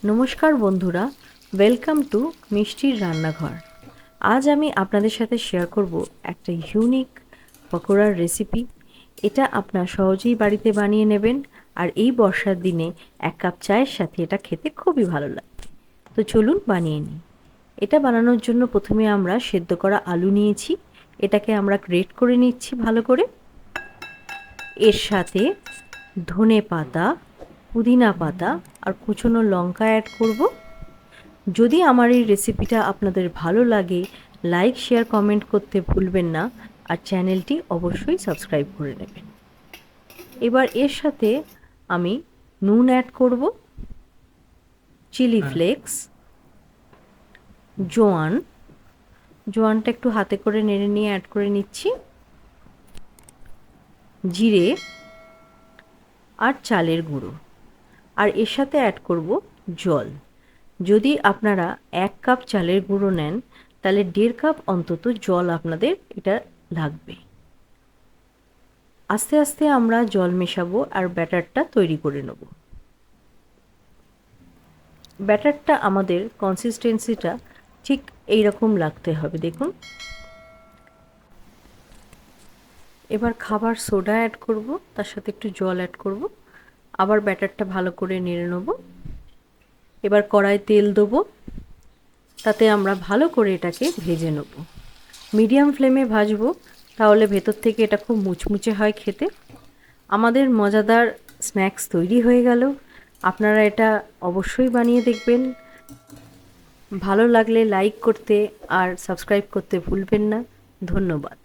নমস্কার বন্ধুরা, welcome to মিষ্টির রান্নাঘর। আজ আমি আপনাদের সাথে শেয়ার করব একটা ইউনিক পকোড়ার রেসিপি। এটা আপনার সহজেই বাড়িতে বানিয়ে নেবেন, আর এই বর্ষার দিনে 1 কাপ চায়ের সাথে এটা খেতে খুবই ভালো লাগে। তো চলুন বানিয়ে নিই। এটা বানানোর জন্য প্রথমে আমরা সেদ্ধ করা আলু নিয়েছি, এটাকে আমরা গ্রেট করে নিচ্ছি ভালো করে। এর সাথে ধনে পাতা, পুদিনা পাতা আর কুচনো লঙ্কা অ্যাড করব। যদি আমার এই রেসিপিটা আপনাদের ভালো লাগে, লাইক শেয়ার কমেন্ট করতে ভুলবেন না, আর চ্যানেলটি অবশ্যই সাবস্ক্রাইব করে নেবেন। এবার এর সাথে আমি নুন অ্যাড করব, চিলি ফ্লেক্স, জোয়ানটা একটু হাতে করে নেড়ে নিয়ে অ্যাড করে নিচ্ছি, জিরে আর চালের গুঁড়ো, আর এর সাথে অ্যাড করব জল। যদি আপনারা 1 কাপ চালের গুঁড়ো নেন তাহলে 1.5 কাপ অন্তত জল আপনাদের এটা লাগবে। আস্তে আস্তে আমরা জল মেশাবো আর ব্যাটারটা তৈরি করে নেব। ব্যাটারটা আমাদের কনসিস্টেন্সিটা ঠিক এই রকম লাগতে হবে, দেখুন। এবার খাবার সোডা অ্যাড করব, তার সাথে একটু জল অ্যাড করব, আবার ব্যাটারটা ভালো করে নেড়ে নেব। এবার কড়াই তেল দেবো, তাতে আমরা ভালো করে এটাকে ভেজে নেব। মিডিয়াম ফ্লেমে ভাজবো, তাহলে ভেতর থেকে এটা খুব মুচমুচে হয় খেতে। আমাদের মজাদার স্ন্যাক্স তৈরি হয়ে গেল। আপনারা এটা অবশ্যই বানিয়ে দেখবেন। ভালো লাগলে লাইক করতে আর সাবস্ক্রাইব করতে ভুলবেন না। ধন্যবাদ।